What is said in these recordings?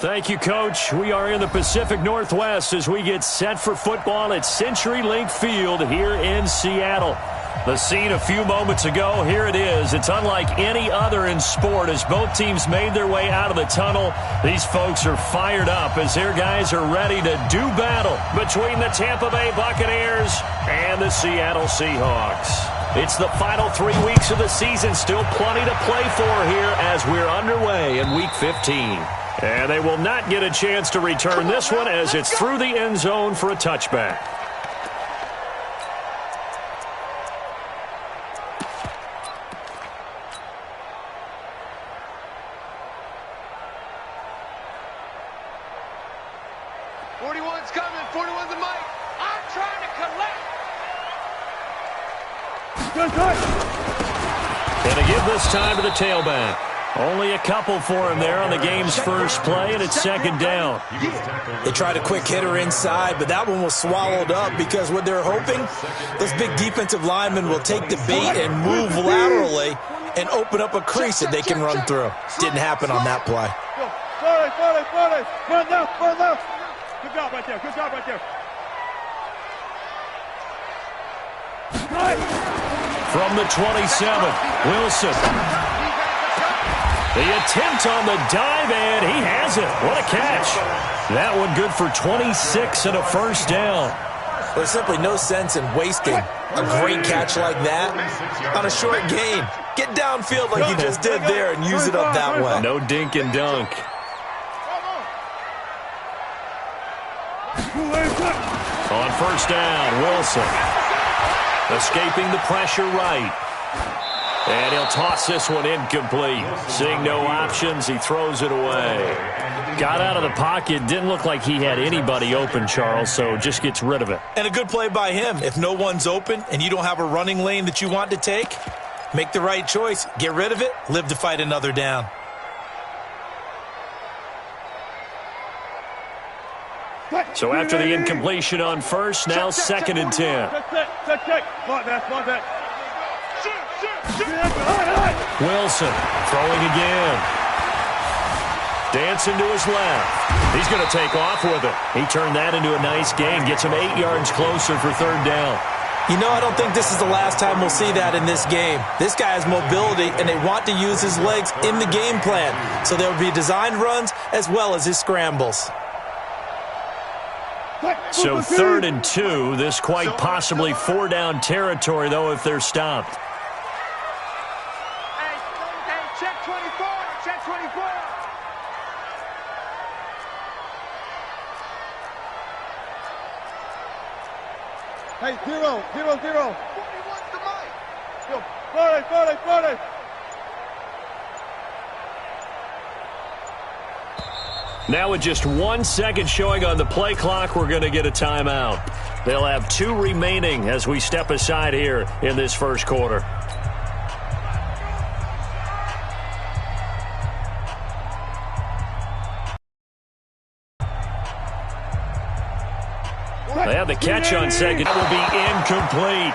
Thank you, Coach. We are in the Pacific Northwest as we get set for football at CenturyLink Field here in Seattle. The scene a few moments ago, here it is. It's unlike any other in sport as both teams made their way out of the tunnel. These folks are fired up as their guys are ready to do battle between the Tampa Bay Buccaneers and the Seattle Seahawks. It's the final 3 weeks of the season. Still plenty to play for here as we're underway in Week 15. And they will not get a chance to return this one as it's through the end zone for a touchback. Gonna give this time to the tailback. Only a couple for him there on the game's first play, and it's second down. They tried a quick hitter inside, but that one was swallowed up because what they're hoping, those big defensive linemen will take the bait and move laterally and open up a crease that they can run through. Didn't happen on that play. Run left. Good job right there. From the 27, Wilson. The attempt on the dive, and he has it. What a catch. That one good for 26 and a first down. There's simply no sense in wasting a great catch like that on a short gain. Get downfield like you just did there and use it up that way. No dink and dunk. On first down, Wilson. Escaping the pressure right. And he'll toss this one incomplete. Seeing no options, he throws it away. Got out of the pocket. Didn't look like he had anybody open, Charles, so just gets rid of it. And a good play by him. If no one's open and you don't have a running lane that you want to take, make the right choice. Get rid of it. Live to fight another down. So after the incompletion on first, now second and 10. Wilson throwing again. Dancing to his left. He's going to take off with it. He turned that into a nice gain. Gets him 8 yards closer for third down. You know, I don't think this is the last time we'll see that in this game. This guy has mobility, and they want to use his legs in the game plan. So there will be designed runs as well as his scrambles. So third and 2. This quite possibly 4-down territory, though, if they're stopped. Check 24. Hey, 0. 41's the mic. 40. Now with just 1 second showing on the play clock, we're going to get a timeout. They'll have 2 remaining as we step aside here in this first quarter. They have the catch on second. That will be incomplete.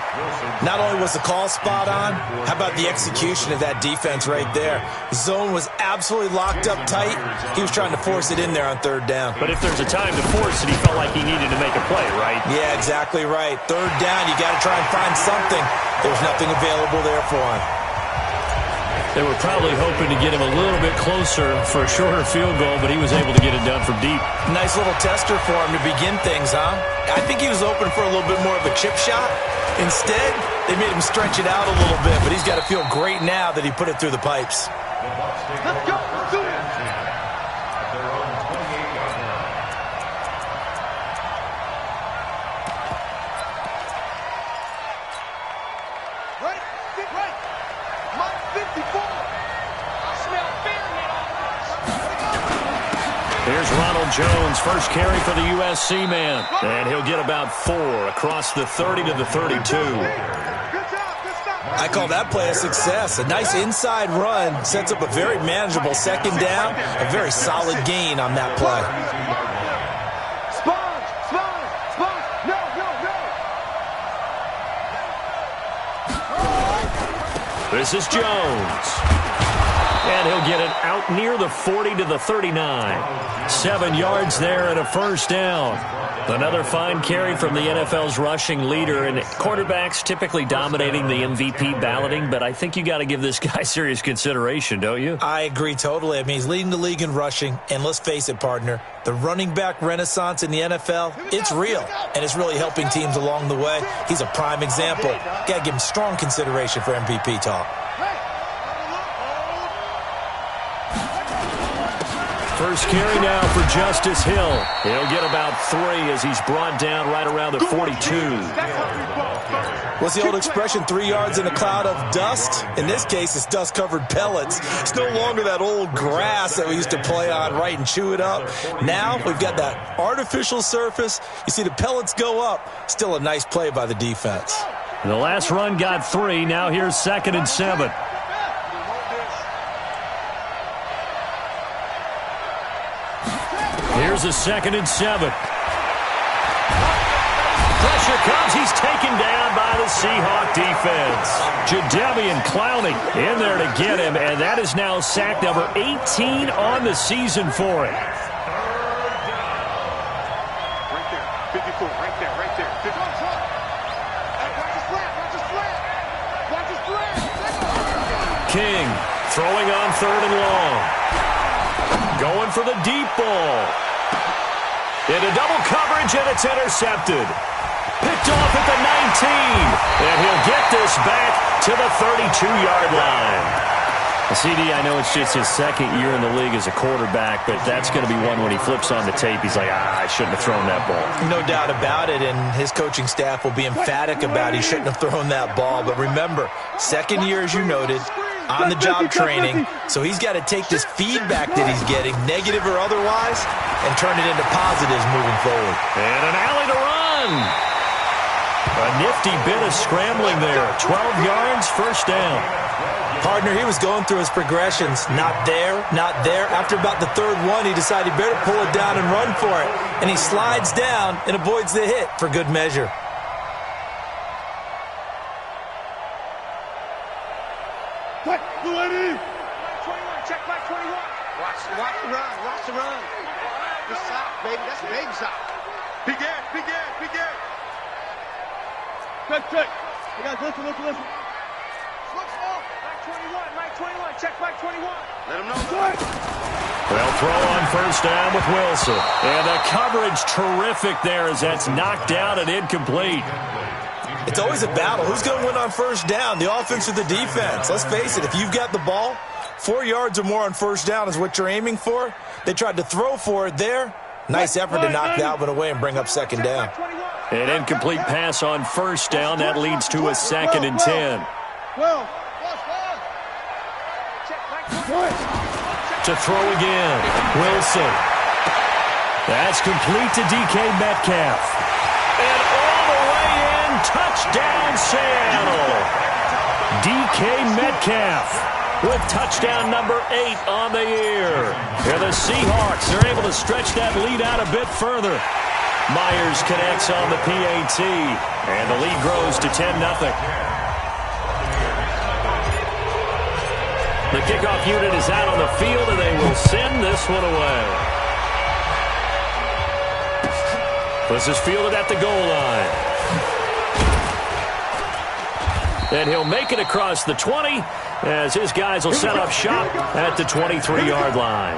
Not only was the call spot on, how about the execution of that defense right there? The zone was absolutely locked up tight. He was trying to force it in there on third down. But if there's a time to force it, he felt like he needed to make a play, right? Yeah, exactly right. Third down, you got to try and find something. There's nothing available there for him. They were probably hoping to get him a little bit closer for a shorter field goal, but he was able to get it done from deep. Nice little tester for him to begin things, huh? I think he was open for a little bit more of a chip shot. Instead, they made him stretch it out a little bit, but he's got to feel great now that he put it through the pipes. Let's go. Let's do it. Here's Ronald Jones, first carry for the USC man. And he'll get about 4 across the 30 to the 32. I call that play a success. A nice inside run sets up a very manageable second down. A very solid gain on that play. This is Jones. And he'll get it out near the 40 to the 39. 7 yards there and a first down. Another fine carry from the NFL's rushing leader, and quarterbacks typically dominating the MVP balloting, but I think you got to give this guy serious consideration, don't you? I agree totally. I mean, he's leading the league in rushing, and let's face it, partner, the running back renaissance in the NFL, it's real, and it's really helping teams along the way. He's a prime example. Got to give him strong consideration for MVP talk. First carry now for Justice Hill. He'll get about 3 as he's brought down right around the 42. What's the old expression, 3 yards in a cloud of dust? In this case, it's dust-covered pellets. It's no longer that old grass that we used to play on, right, and chew it up. Now we've got that artificial surface. You see the pellets go up. Still a nice play by the defense. The last run got 3. Now here's 2nd and 7. Here's a 2nd and 7. Pressure comes. He's taken down by the Seahawk defense. Jadeveon Clowney in there to get him, and that is now sack number 18 on the season for him. Right there. 54. Right there. Right there. 54. Watch his flat. Watch his flat. Watch his flat. King throwing on 3rd and long. Going for the deep ball. Into double coverage, and it's intercepted. Picked off at the 19. And he'll get this back to the 32-yard line. CD, I know it's just his 2nd year in the league as a quarterback, but that's going to be one when he flips on the tape. He's like, I shouldn't have thrown that ball. No doubt about it, and his coaching staff will be emphatic about he shouldn't have thrown that ball. But remember, 2nd year, as you noted, on-the-job training, so he's got to take this feedback that he's getting, negative or otherwise, and turn it into positives moving forward. And an alley to run. A nifty bit of scrambling there. 12 yards, first down. Partner, he was going through his progressions. Not there, not there. After about the 3rd one, he decided he better pull it down and run for it. And he slides down and avoids the hit for good measure. Cut. Blue 80. 21. Check back 21. Watch the run. Watch the run. Good sock, baby. That's a baby sock. Big gas. Big gas. Big gas. Check. Check. You guys listen. Listen. Listen. Mike 21. Mike 21. Check back 21. Let him know. Check. They'll throw on first down with Wilson. And the coverage terrific there as that's knocked out and incomplete. It's always a battle. Who's going to win on first down, the offense or the defense? Let's face it, if you've got the ball, 4 yards or more on first down is what you're aiming for. They tried to throw for it there. Nice effort to knock that one away and bring up 2nd down. An incomplete pass on first down. That leads to a 2nd and 10. Well. To throw again. Wilson. That's complete to DK Metcalf. And all the way in, touchdown Seattle. DK Metcalf with touchdown number 8 on the year. Here the Seahawks are able to stretch that lead out a bit further. Myers connects on the PAT, and the lead grows to 10-0. The kickoff unit is out on the field, and they will send this one away. This is fielded at the goal line. And he'll make it across the 20 as his guys will set up shop at the 23-yard line.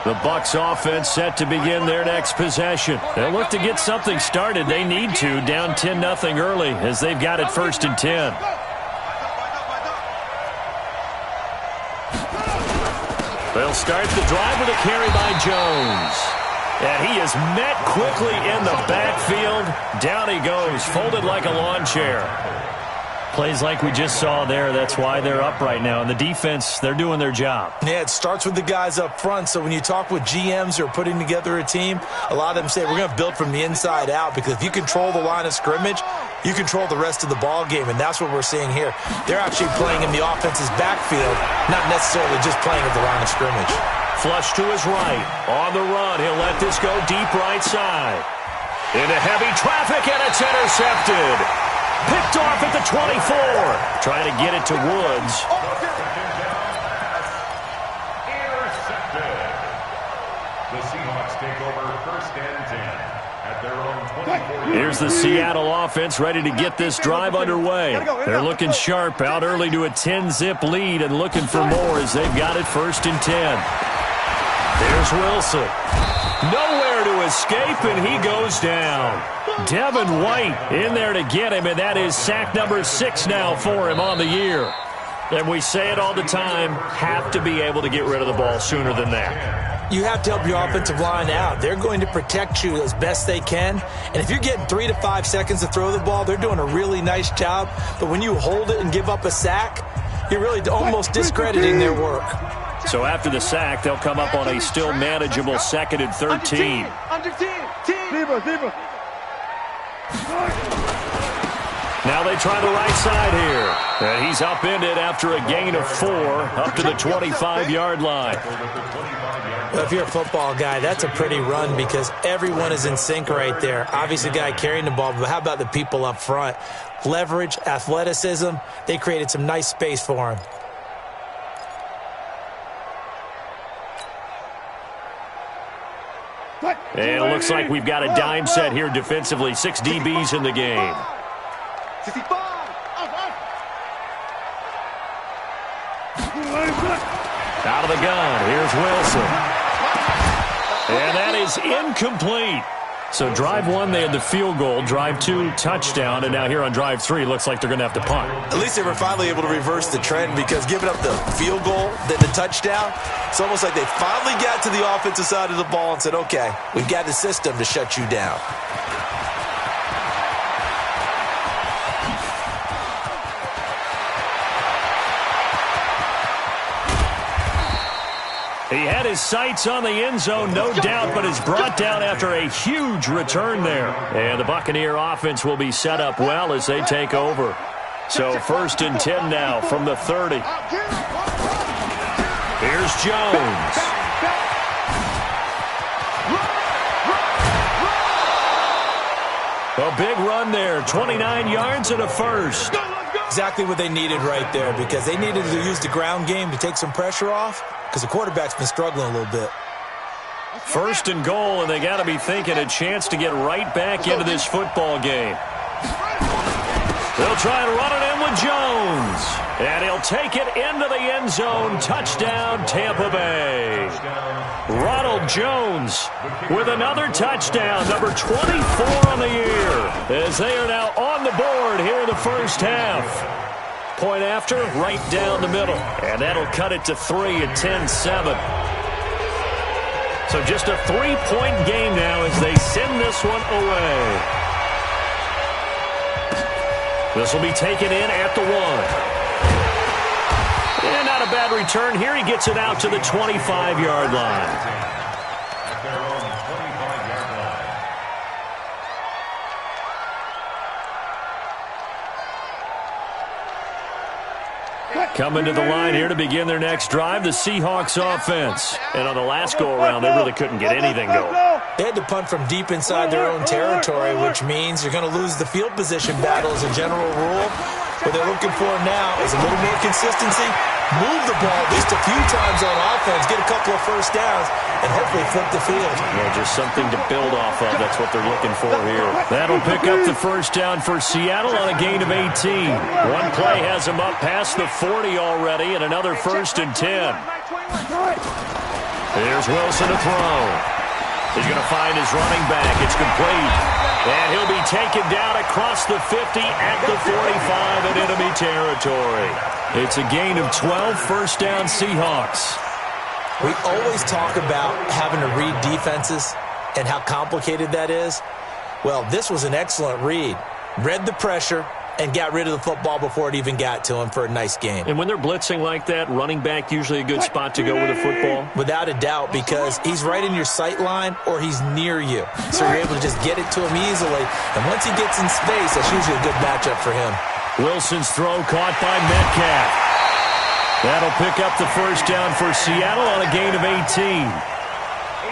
The Bucs offense set to begin their next possession. They'll look to get something started. They need to, down 10-0 early as they've got it 1st and 10. They'll start the drive with a carry by Jones. And he is met quickly in the backfield. Down he goes, folded like a lawn chair. Plays like we just saw there. That's why they're up right now. And the defense, they're doing their job. Yeah, it starts with the guys up front. So when you talk with GMs who are putting together a team, a lot of them say we're going to build from the inside out, because if you control the line of scrimmage, you control the rest of the ball game, and that's what we're seeing here. They're actually playing in the offense's backfield, not necessarily just playing at the line of scrimmage. Flush to his right. On the run, he'll let this go deep right side. Into heavy traffic, and it's intercepted. Picked off at the 24. Trying to get it to Woods. Intercepted. The Seahawks take over 1st and 10 at their own 24. Here's the Seattle offense ready to get this drive underway. They're looking sharp, out early to a 10-zip lead and looking for more as they've got it 1st and 10. There's Wilson. Nowhere to escape, and he goes down. Devin White in there to get him, and that is sack number 6 now for him on the year. And we say it all the time, have to be able to get rid of the ball sooner than that. You have to help your offensive line out. They're going to protect you as best they can. And if you're getting 3 to 5 seconds to throw the ball, they're doing a really nice job. But when you hold it and give up a sack, you're really almost discrediting their work. So after the sack, they'll come up on a still manageable 2nd and 13. Under 10. Now they try the right side here. And he's upended after a gain of 4 up to the 25-yard line. Well, if you're a football guy, that's a pretty run because everyone is in sync right there. Obviously, the guy carrying the ball, but how about the people up front? Leverage, athleticism, they created some nice space for him. And it looks like we've got a dime set here defensively. 6 DBs in the game. 65. Out of the gun, here's Wilson. And that is incomplete. So drive 1, they had the field goal. Drive 2, touchdown. And now here on drive 3, looks like they're going to have to punt. At least they were finally able to reverse the trend because giving up the field goal, then the touchdown, it's almost like they finally got to the offensive side of the ball and said, okay, we've got the system to shut you down. He had his sights on the end zone, no doubt, but is brought down after a huge return there. And the Buccaneer offense will be set up well as they take over. So 1st and 10 now from the 30. Here's Jones. A big run there, 29 yards and a first. Exactly what they needed right there because they needed to use the ground game to take some pressure off because the quarterback's been struggling a little bit. 1st and goal, and they got to be thinking a chance to get right back into this football game. They'll try and run it in with Jones. And he'll take it into the end zone. Touchdown, Tampa Bay. Ronald Jones with another touchdown, number 24 on the year, as they are now on the board here in the first half. Point after, right down the middle. And that'll cut it to 3 at 10-7. So just a 3-point game now as they send this one away. This will be taken in at the 1. And not a bad return here. He gets it out to the 25-yard line. Coming to the line here to begin their next drive, the Seahawks offense. And on the last go-around, they really couldn't get anything going. They had to punt from deep inside their own territory, which means you're going to lose the field position battle as a general rule. What they're looking for now is a little more consistency, move the ball at least a few times on offense, get a couple of first downs, and hopefully flip the field. Yeah, just something to build off of. That's what they're looking for here. That'll pick up the first down for Seattle on a gain of 18. One play has them up past the 40 already, and another 1st and 10. There's Wilson to throw. He's going to find his running back. It's complete. And he'll be taken down across the 50 at the 45 in enemy territory. It's a gain of 12, first down Seahawks. We always talk about having to read defenses and how complicated that is. Well, this was an excellent read. Read the pressure and got rid of the football before it even got to him for a nice game. And when they're blitzing like that, running back usually a good spot to go with the football? Without a doubt, because he's right in your sight line or he's near you. So you're able to just get it to him easily. And once he gets in space, that's usually a good matchup for him. Wilson's throw caught by Metcalf. That'll pick up the first down for Seattle on a gain of 18.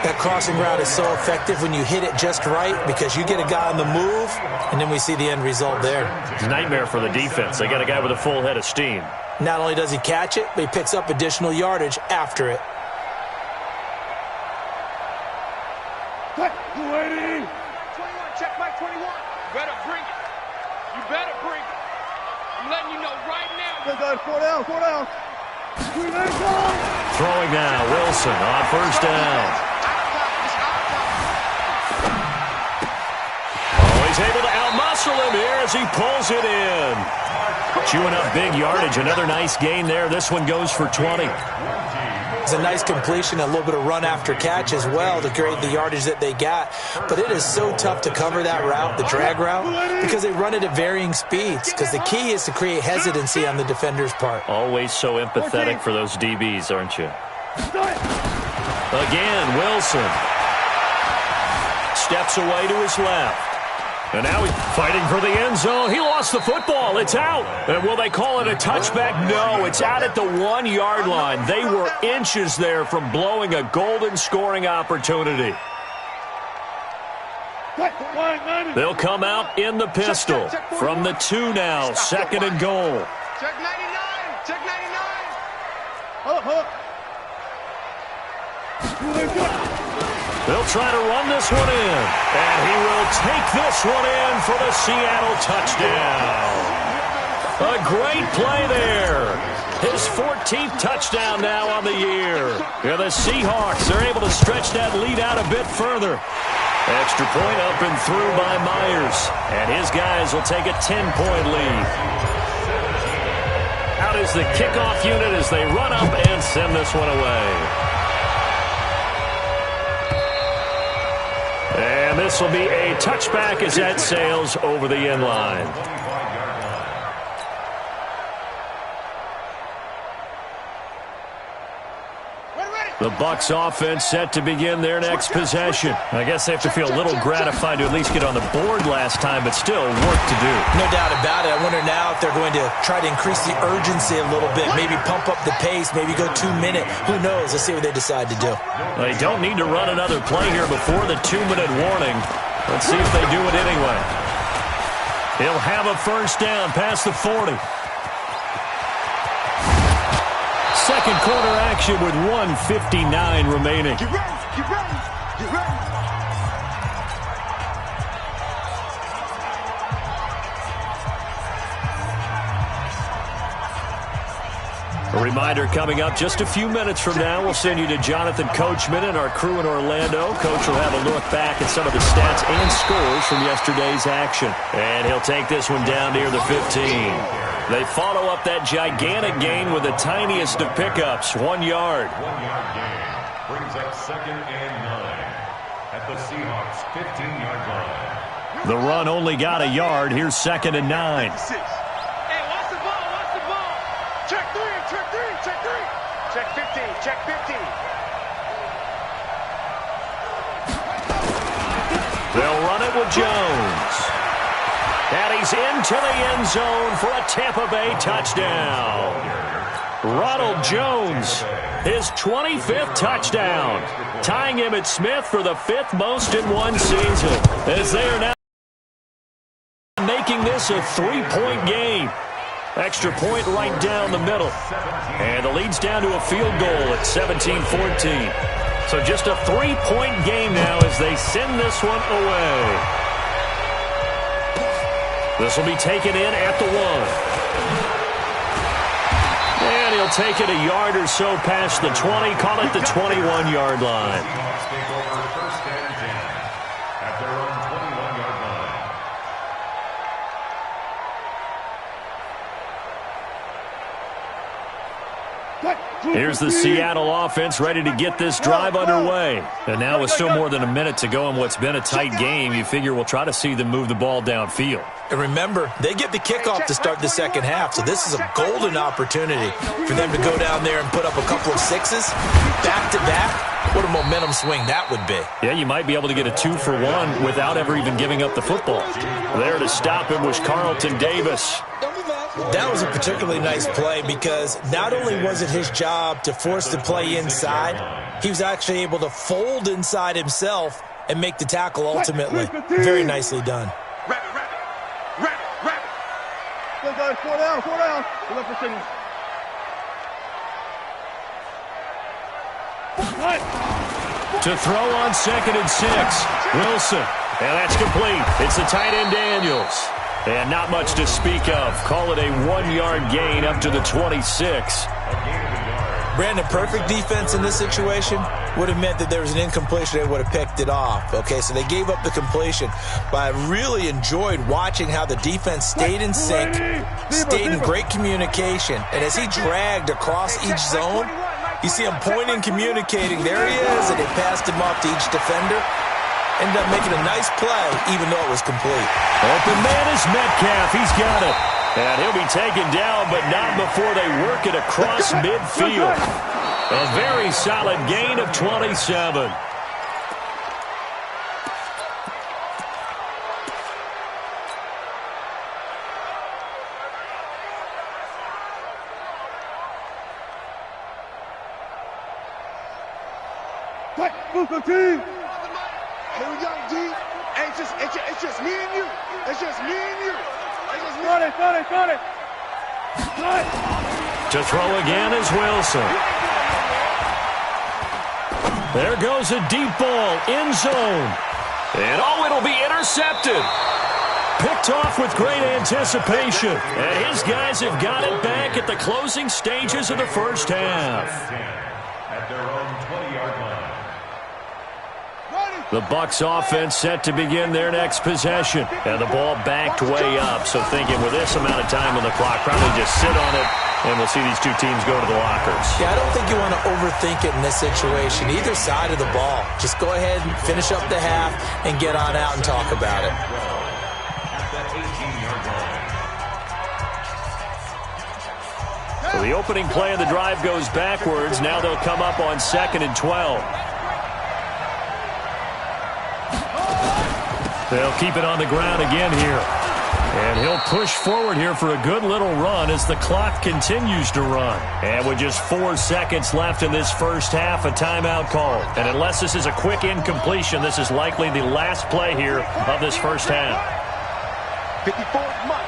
That crossing route is so effective when you hit it just right because you get a guy on the move, and then we see the end result there. It's a nightmare for the defense. They got a guy with a full head of steam. Not only does he catch it, but he picks up additional yardage after it. Cut. You ready? 21, check my 21. Better bring it. You better bring it. I'm letting you know right now. Good guys, 4 down, 4 down. Throwing now, Wilson on first down. Oh, he's able to outmuscle him here as he pulls it in. Chewing up big yardage. Another nice gain there. This one goes for 20. It's a nice completion, a little bit of run after catch as well to create the yardage that they got. But it is so tough to cover that route, the drag route, because they run it at varying speeds. Because the key is to create hesitancy on the defender's part. Always so empathetic for those DBs, aren't you? Again, Wilson. Steps away to his left. And now he's fighting for the end zone. He lost the football. It's out. And will they call it a touchback? No, it's out at the 1 yard line. They were inches there from blowing a golden scoring opportunity. They'll come out in the pistol. From the 2 now, 2nd and goal. Check 99, check 99. They'll try to run this one in. And he will take this one in for the Seattle touchdown. A great play there. His 14th touchdown now on the year. Yeah, the Seahawks are able to stretch that lead out a bit further. Extra point up and through by Myers. And his guys will take a 10-point lead. Out is the kickoff unit as they run up and send this one away. And this will be a touchback as that sails over the end line. The Bucs offense set to begin their next possession. I guess they have to feel a little gratified to at least get on the board last time, but still work to do. No doubt about it. I wonder now if they're going to try to increase the urgency a little bit, maybe pump up the pace, maybe go 2 minute. Who knows? Let's see what they decide to do. They don't need to run another play here before the 2-minute warning. Let's see if they do it anyway. He'll have a first down past the 40. Second quarter action with 1:59 remaining. Get ready, get ready, get ready. A reminder coming up just a few minutes from now. We'll send you to Jonathan Coachman and our crew in Orlando. Coach will have a look back at some of the stats and scores from yesterday's action. And he'll take this one down near the 15. They follow up that gigantic gain with the tiniest of pickups, 1 yard. 1 yard gain brings up 2nd and 9 at the Seahawks 15-yard line. The run only got a yard. Here's 2nd and 9. Hey, watch the ball, watch the ball. Check 3, check 3, check 3. Check 15, check 15. They'll run it with Jones. And he's into the end zone for a Tampa Bay touchdown. Ronald Jones, his 25th touchdown, tying him at Smith for the 5th most in one season, as they are now making this a 3-point game. Extra point right down the middle. And the lead's down to a field goal at 17-14. So just a 3-point game now as they send this one away. This will be taken in at the 1. And he'll take it a yard or so past the 20, call it the 21-yard line. Seahawks take over 1st and 10 at their own 21-yard line. Here's the Seattle offense ready to get this drive underway. And now with still more than a minute to go in what's been a tight game, you figure we'll try to see them move the ball downfield. And remember, they get the kickoff to start the second half, so this is a golden opportunity for them to go down there and put up a couple of sixes back-to-back. What a momentum swing that would be. Yeah, you might be able to get a 2-for-1 without ever even giving up the football. There to stop him was Carlton Davis. Don't be mad. That was a particularly nice play because not only was it his job to force the play inside, he was actually able to fold inside himself and make the tackle ultimately. Very nicely done. Rabbit. Good guys, 4 down. We're up for signals. To throw on 2nd and 6. Wilson. And that's complete. It's the tight end Daniels. And not much to speak of. Call it a 1-yard gain up to the 26. Brandon, perfect defense in this situation would have meant that there was an incompletion. They would have picked it off. Okay, so they gave up the completion. But I really enjoyed watching how the defense stayed in sync, stayed in great communication. And as he dragged across each zone, you see him pointing, communicating. There he is, and they passed him off to each defender. Ended up making a nice play, even though it was complete. Open man is Metcalf. He's got it. And he'll be taken down, but not before they work it across midfield. A very solid gain of 27. Team. Here we go, D. It's just me and you. It's just me and you. Got it. To throw again is Wilson. There goes a deep ball, end zone. And it'll be intercepted. Picked off with great anticipation. And his guys have got it back at the closing stages of the first half. At their own 20-yard line. The Bucs offense set to begin their next possession. And the ball backed way up. So thinking with this amount of time on the clock, probably just sit on it, and we'll see these two teams go to the lockers. Yeah, I don't think you want to overthink it in this situation. Either side of the ball. Just go ahead and finish up the half and get on out and talk about it. So the opening play of the drive goes backwards. Now they'll come up on 2nd and 12. They'll keep it on the ground again here. And he'll push forward here for a good little run as the clock continues to run. And with just 4 seconds left in this first half, a timeout call. And unless this is a quick incompletion, this is likely the last play here of this first half. 54 is Mike.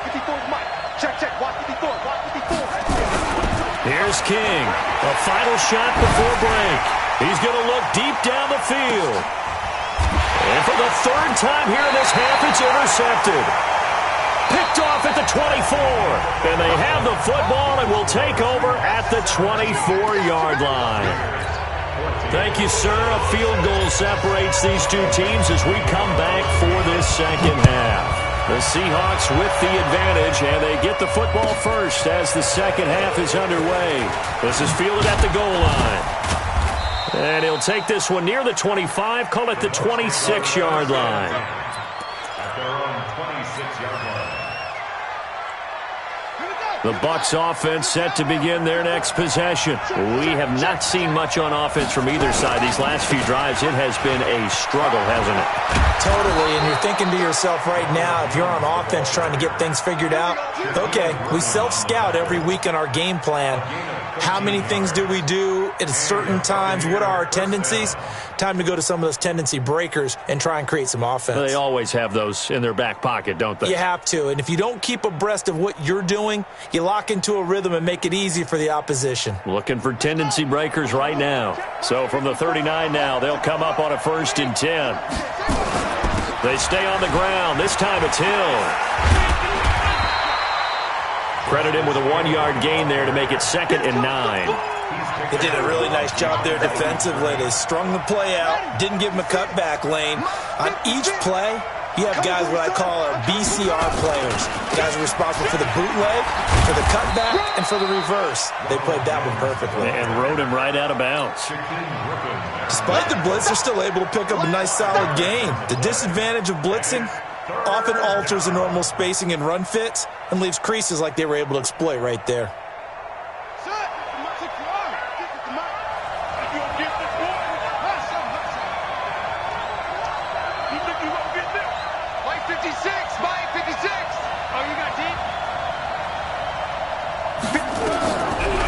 Check. Watch 54. Here's King. A final shot before break. He's going to look deep down the field. And for the 3rd time here in this half, it's intercepted. Picked off at the 24. And they have the football and will take over at the 24-yard line. Thank you, sir. A field goal separates these two teams as we come back for this second half. The Seahawks with the advantage, and they get the football first as the second half is underway. This is fielded at the goal line. And he'll take this one near the 25, call it the 26-yard line. At their own 26-yard line. The Bucs offense set to begin their next possession. We have not seen much on offense from either side. These last few drives, it has been a struggle, hasn't it? Totally, and you're thinking to yourself right now, if you're on offense trying to get things figured out, okay, we self-scout every week in our game plan. How many things do we do at certain times? What are our tendencies? Time to go to some of those tendency breakers and try and create some offense. They always have those in their back pocket, don't they? You have to, and if you don't keep abreast of what you're doing, you lock into a rhythm and make it easy for the opposition. Looking for tendency breakers right now. So from the 39 now, they'll come up on a 1st and 10. They stay on the ground. This time it's Hill. Credit him with a 1-yard gain there to make it 2nd and 9. They did a really nice job there defensively. They strung the play out, didn't give him a cutback lane. On each play, you have guys what I call our BCR players. Guys are responsible for the bootleg, for the cutback, and for the reverse. They played that one perfectly. And rode him right out of bounds. Despite the blitz, they're still able to pick up a nice solid gain. The disadvantage of blitzing often alters the normal spacing and run fits and leaves creases like they were able to exploit right there.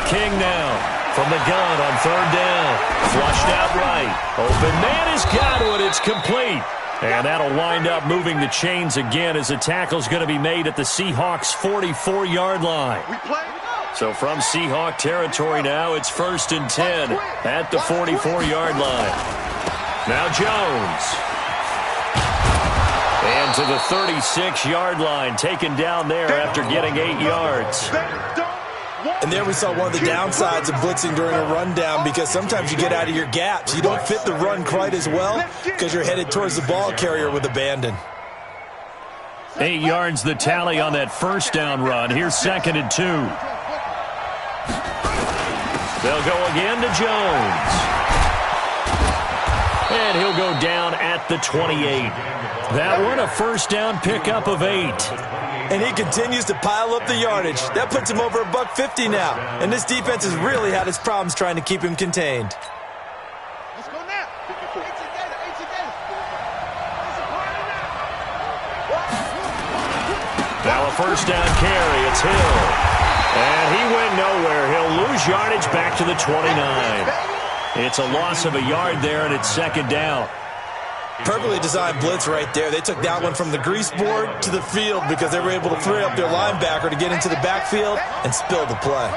King now from the gun on third down. Flushed out right. Open man has got it. It's complete. And that'll wind up moving the chains again as the tackle's going to be made at the Seahawks' 44-yard line. So from Seahawk territory now, it's 1st and 10 at the 44-yard line. Now Jones. And to the 36-yard line, taken down there after getting 8 yards. And there we saw one of the downsides of blitzing during a rundown, because sometimes you get out of your gaps. You don't fit the run quite as well because you're headed towards the ball carrier with abandon. 8 yards the tally on that first down run. Here's 2nd and 2. They'll go again to Jones. And he'll go down at the 28. That one a first down pickup of 8. And he continues to pile up the yardage. That puts him over $150 now. And this defense has really had its problems trying to keep him contained. Let's go now. Now a first down carry. It's Hill. And he went nowhere. He'll lose yardage back to the 29. It's a loss of a yard there, and it's 2nd down. Perfectly designed blitz right there. They took that one from the grease board to the field because they were able to free up their linebacker to get into the backfield and spill the play.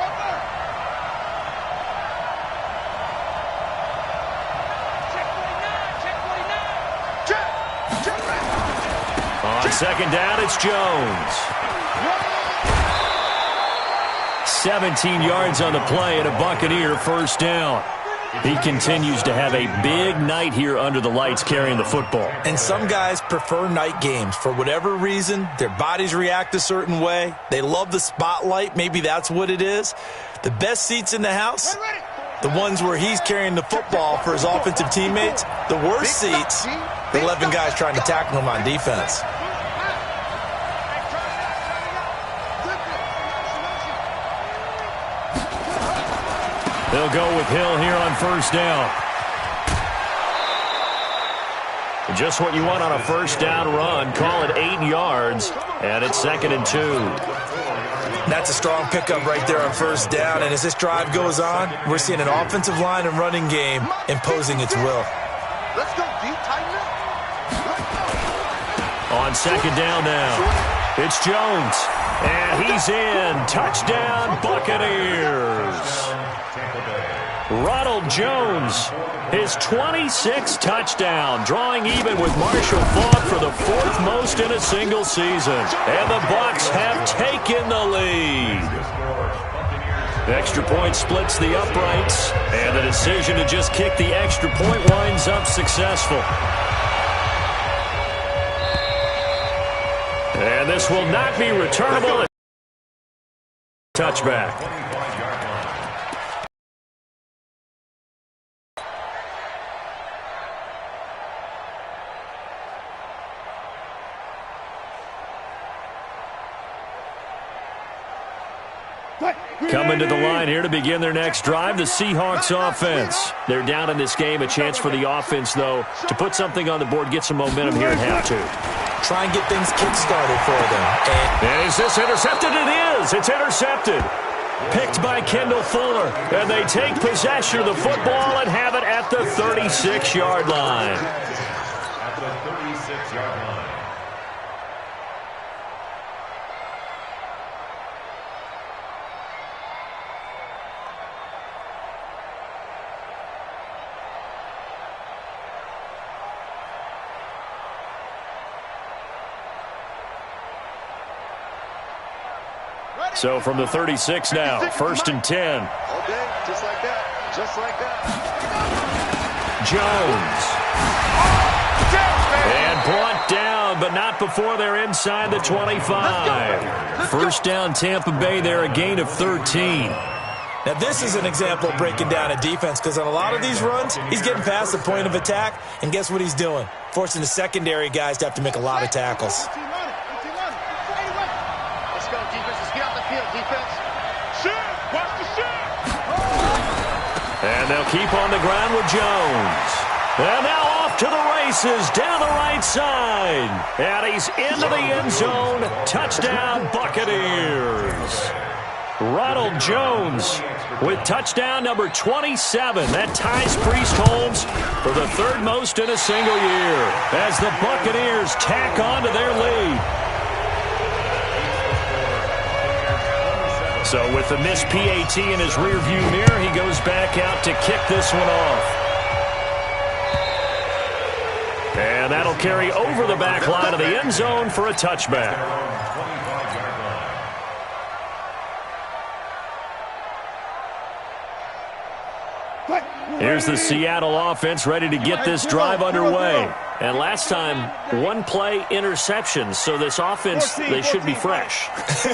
On 2nd down, it's Jones. 17 yards on the play and a Buccaneer first down. He continues to have a big night here under the lights carrying the football. And some guys prefer night games. For whatever reason, their bodies react a certain way. They love the spotlight. Maybe that's what it is. The best seats in the house, the ones where he's carrying the football for his offensive teammates. The worst seats, the 11 guys trying to tackle him on defense. They'll go with Hill here on first down. Just what you want on a first down run. Call it 8 yards, and it's 2nd and 2. That's a strong pickup right there on first down, and as this drive goes on, we're seeing an offensive line and running game imposing its will. Let's go, D. Tighten up. On 2nd down now, it's Jones, and he's in. Touchdown, Buccaneers. Ronald Jones, his 26th touchdown, drawing even with Marshall Faulk for the 4th most in a single season. And the Bucs have taken the lead. The extra point splits the uprights, and the decision to just kick the extra point winds up successful. And this will not be returnable. Touchback. Coming to the line here to begin their next drive, the Seahawks offense. They're down in this game. A chance for the offense, though, to put something on the board, get some momentum here at half 2. Try and get things kick-started for them. And is this intercepted? It is. It's intercepted. Picked by Kendall Fuller. And they take possession of the football and have it at the 36-yard line. At the 36-yard line. So from the 36 now, 1st and 10. All day, just like that. Just like that. Jones. And brought down, but not before they're inside the 25. First down, Tampa Bay there, a gain of 13. Now, this is an example of breaking down a defense, because on a lot of these runs, he's getting past the point of attack, and guess what he's doing? Forcing the secondary guys to have to make a lot of tackles. And they'll keep on the ground with Jones. And now off to the races down the right side. And he's into the end zone. Touchdown, Buccaneers. Ronald Jones with touchdown number 27. That ties Priest Holmes for the third most in a single year as the Buccaneers tack on to their lead. So with the missed PAT in his rearview mirror, he goes back out to kick this one off. And that'll carry over the back line of the end zone for a touchback. Here's the Seattle offense ready to get this drive underway. And last time, one play interception. So this offense, they should be fresh.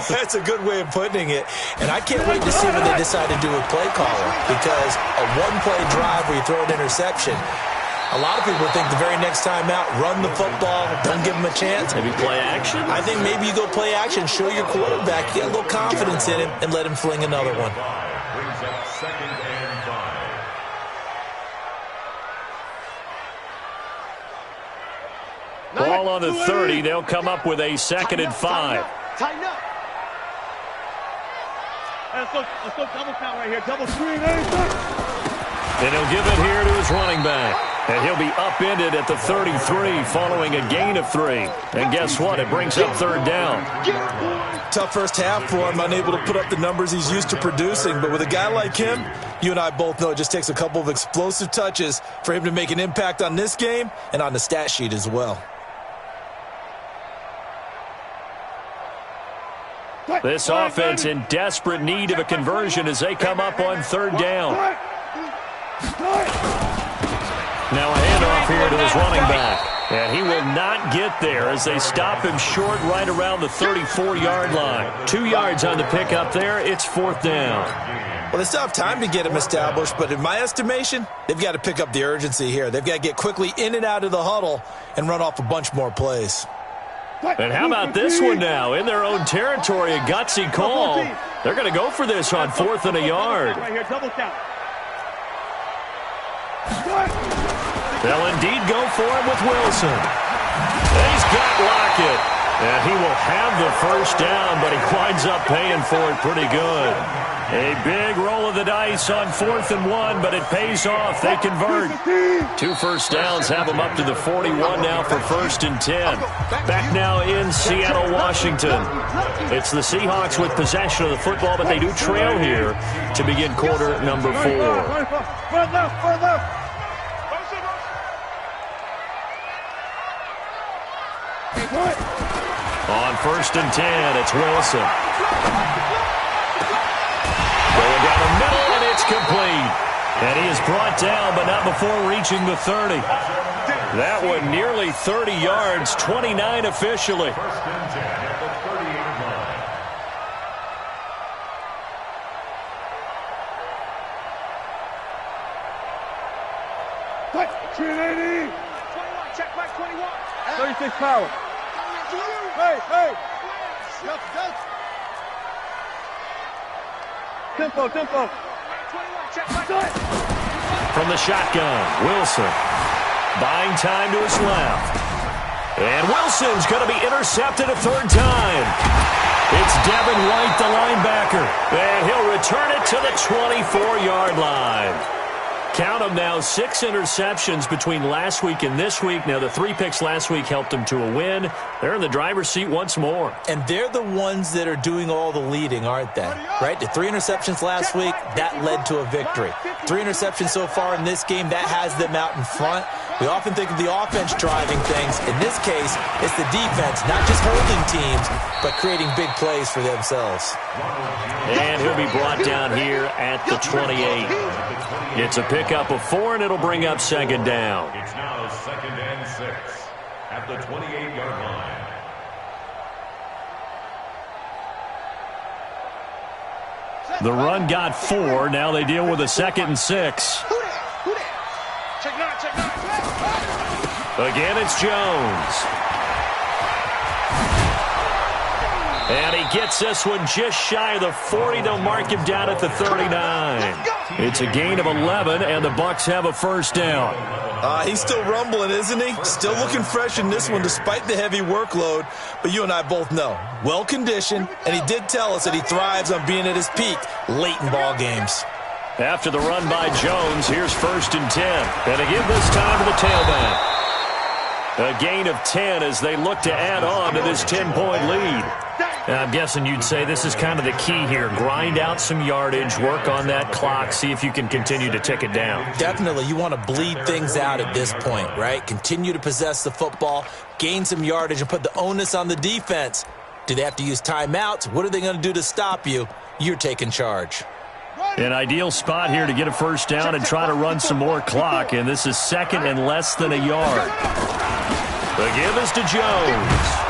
That's a good way of putting it. And I can't wait to see what they decide to do with play calling. Because a one-play drive where you throw an interception, a lot of people think the very next time out, run the football, don't give them a chance. Maybe play action? I think maybe you go play action, show your quarterback, get a little confidence in him, and let him fling another one. Brings up 2nd and 5. Ball on the 30. They'll come up with a 2nd and 5. Tighten up. Let's go double count right here. Double screen. And he'll give it here to his running back. And he'll be upended at the 33 following a gain of 3. And guess what? It brings up 3rd down. Tough first half for him, unable to put up the numbers he's used to producing. But with a guy like him, you and I both know it just takes a couple of explosive touches for him to make an impact on this game and on the stat sheet as well. This offense in desperate need of a conversion as they come up on 3rd down. Now a handoff here to his running back. And he will not get there as they stop him short right around the 34-yard line. 2 yards on the pickup there. It's 4th down. Well, they still have time to get him established, but in my estimation, they've got to pick up the urgency here. They've got to get quickly in and out of the huddle and run off a bunch more plays. And how about this one now? In their own territory, a gutsy call. They're going to go for this on 4th and a yard. They'll indeed go for it with Wilson. And he's got Lockett. And he will have the first down, but he winds up paying for it pretty good. A big roll of the dice on 4th and 1, but it pays off. They convert. 2 first downs have them up to the 41 now for 1st and 10. Back now in Seattle, Washington. It's the Seahawks with possession of the football, but they do trail here to begin quarter number 4. On 1st and 10, it's Wilson. Going down the middle, and it's complete. And he is brought down, but not before reaching the 30. That one nearly 30 yards, 29 officially. 1st and 10 at the 38 line. What? 380. 21, check back 21. 36 power. Hey. Tempo. 21, check back. From the shotgun, Wilson. Buying time to his left. And Wilson's going to be intercepted a 3rd time. It's Devin White, the linebacker. And he'll return it to the 24-yard line. Count them now, 6 interceptions between last week and this week. Now, the 3 picks last week helped them to a win. They're in the driver's seat once more. And they're the ones that are doing all the leading, aren't they? Right? The 3 interceptions last week, that led to a victory. 3 interceptions so far in this game, that has them out in front. We often think of the offense driving things. In this case, it's the defense, not just holding teams, but creating big plays for themselves. And he'll be brought down here at the 28. It's a pickup of 4, and it'll bring up 2nd down. It's now 2nd and 6 at the 28-yard line. The run got 4. Now they deal with a 2nd and 6. Check 9. Again, it's Jones. And he gets this one just shy of the 40. They'll mark him down at the 39. It's a gain of 11, and the Bucs have a first down. He's still rumbling, isn't he? Still looking fresh in this one despite the heavy workload. But you and I both know, well-conditioned, and he did tell us that he thrives on being at his peak late in ball games. After the run by Jones, here's 1st and 10. And again this time to the tailback. A gain of 10 as they look to add on to this 10-point lead. And I'm guessing you'd say this is kind of the key here. Grind out some yardage, work on that clock, see if you can continue to tick it down. Definitely. You want to bleed things out at this point, right? Continue to possess the football, gain some yardage, and put the onus on the defense. Do they have to use timeouts? What are they going to do to stop you? You're taking charge. An ideal spot here to get a first down and try to run some more clock, and this is 2nd and less than a yard. The give is to Jones.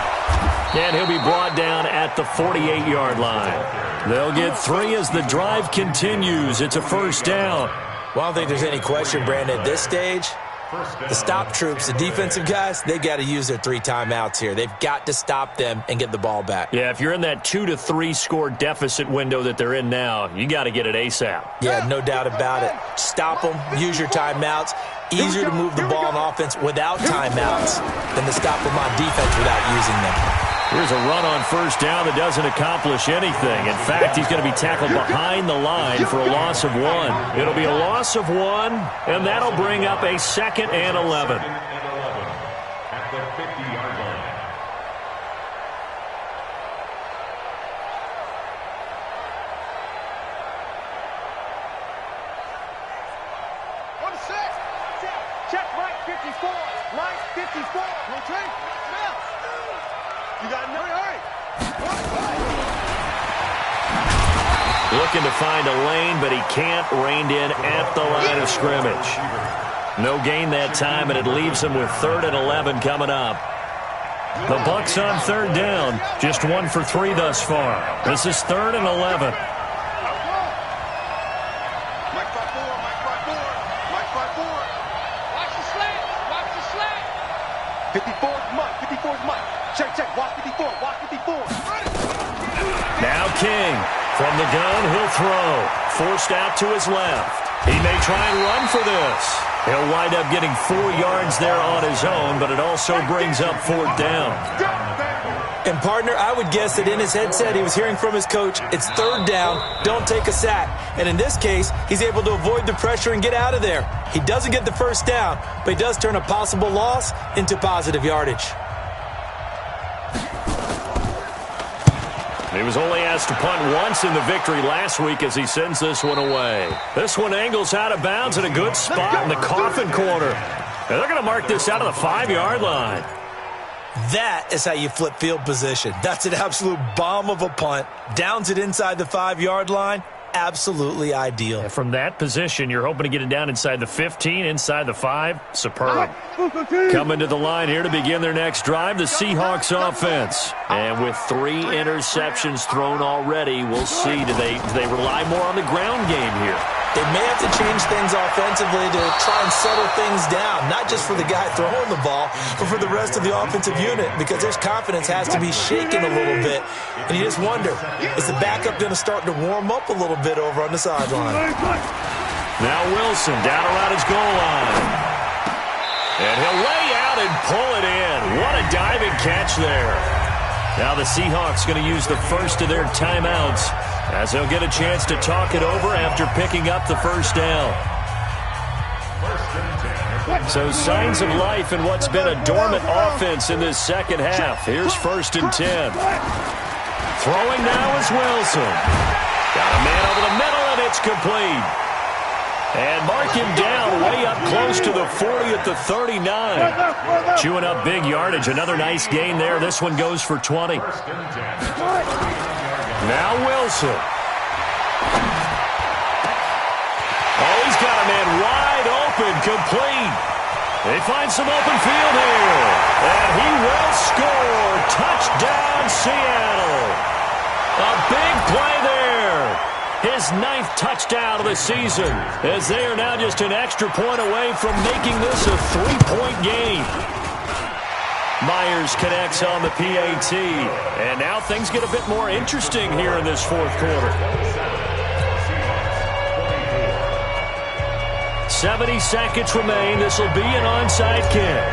And he'll be brought down at the 48-yard line. They'll get 3 as the drive continues. It's a first down. Well, I don't think there's any question, Brandon, at this stage. The stop troops, the defensive guys, they got to use their 3 timeouts here. They've got to stop them and get the ball back. Yeah, if you're in that 2 to 3 score deficit window that they're in now, you got to get it ASAP. Yeah, no doubt about it. Stop them, use your timeouts. Easier to move the ball on offense without timeouts than to stop them on defense without using them. Here's a run on first down that doesn't accomplish anything. In fact, he's going to be tackled behind the line for a loss of 1. It'll be a loss of 1, and that'll bring up a 2nd and 11. At the 50-yard line. Check right 54. Right 54. Rotate. You got no hurry. Looking to find a lane, but he can't. Reined in at the line of scrimmage. No gain that time, and it leaves him with 3rd and 11 coming up. The Bucs on 3rd down. Just 1 for 3 thus far. This is 3rd and 11. Watch the slant. Watch the slant. 54's Mike. 54's Mike. Check. Watch 54. Watch 54. Now King. From the gun, he'll throw. Forced out to his left. He may try and run for this. He'll wind up getting 4 yards there on his own, but it also brings up 4th down. And, partner, I would guess that in his headset he was hearing from his coach, it's 3rd down, don't take a sack. And in this case, he's able to avoid the pressure and get out of there. He doesn't get the first down, but he does turn a possible loss into positive yardage. He was only asked to punt once in the victory last week as he sends this one away. This one angles out of bounds at a good spot in the coffin corner. And they're going to mark this out of the 5-yard line. That is how you flip field position. That's an absolute bomb of a punt. Downs it inside the 5-yard line. Absolutely ideal. And from that position, you're hoping to get it down inside the 15, inside the 5. Superb. Coming to the line here to begin their next drive, the Seahawks offense. And with 3 interceptions thrown already, we'll see. Do they rely more on the ground game here? They may have to change things offensively to try and settle things down, not just for the guy throwing the ball, but for the rest of the offensive unit, because their confidence has to be shaken a little bit. And you just wonder, is the backup going to start to warm up a little bit over on the sideline? Now Wilson down around his goal line. And he'll lay out and pull it in. What a diving catch there. Now the Seahawks going to use the first of their timeouts as they'll get a chance to talk it over after picking up the first down. So signs of life in what's been a dormant offense in this second half. Here's 1st and 10. Throwing now is Wilson. Got a man over the middle, and it's complete. And mark him down way up close to the 40 at the 39. Chewing up big yardage. Another nice gain there. This one goes for 20. Now Wilson. Oh, he's got a man wide open, complete. They find some open field here. And he will score. Touchdown, Seattle. A big play there. His 9th touchdown of the season, as they are now just an extra point away from making this a 3-point game. Myers connects on the PAT. And now things get a bit more interesting here in this fourth quarter. 70 seconds remain. This will be an onside kick.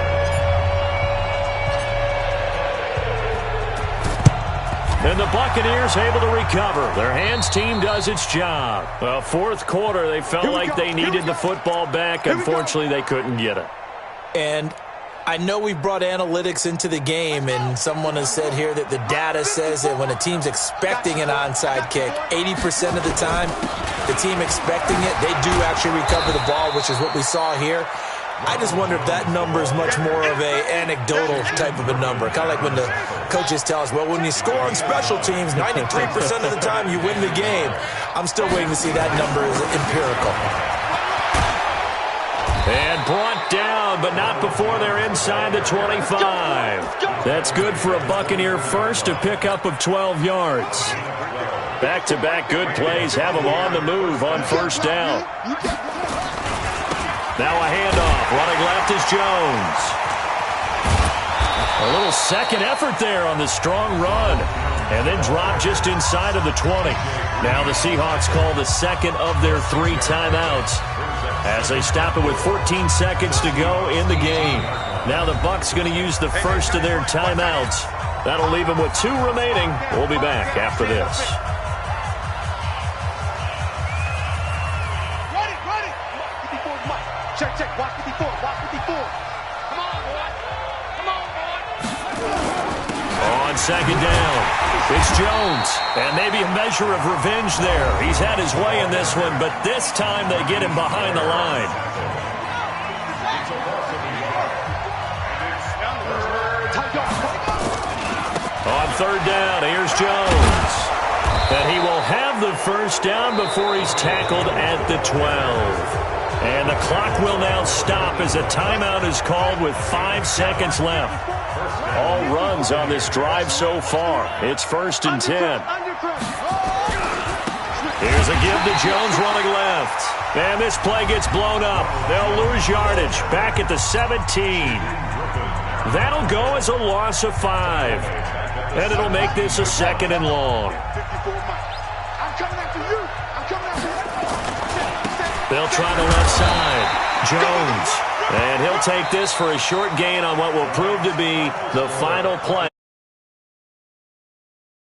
And the Buccaneers able to recover. Their hands team does its job. Well, fourth quarter, they felt like they needed the football back. Unfortunately, they couldn't get it. And I know we brought analytics into the game, and someone has said here that the data says that when a team's expecting an onside kick, 80% of the time, the team expecting it, they do actually recover the ball, which is what we saw here. I just wonder if that number is much more of a anecdotal type of a number. Kind of like when the coaches tell us, well, when you score on special teams, 93% of the time you win the game. I'm still waiting to see that number as empirical. And brought down, but not before they're inside the 25. That's good for a Buccaneer first, a pickup of 12 yards. Back-to-back good plays have them on the move on first down. Now a handoff. Running left is Jones. A little second effort there on the strong run. And then drop just inside of the 20. Now the Seahawks call the second of their 3 timeouts as they stop it with 14 seconds to go in the game. Now the Bucs going to use the first of their timeouts. That'll leave them with 2 remaining. We'll be back after this. Check. Watch 54. Watch 54. Come on, boy. Come on, boy. On second down, it's Jones. And maybe a measure of revenge there. He's had his way in this one, but this time they get him behind the line. On third down, here's Jones. And he will have the first down before he's tackled at the 12. And the clock will now stop as a timeout is called with 5 seconds left. All runs on this drive so far. It's 1st and 10. Here's a give to Jones running left. And this play gets blown up. They'll lose yardage back at the 17. That'll go as a loss of 5. And it'll make this a 2nd and long. I'm coming after you. I'm coming after you. They'll try the left side. Jones. And he'll take this for a short gain on what will prove to be the final play.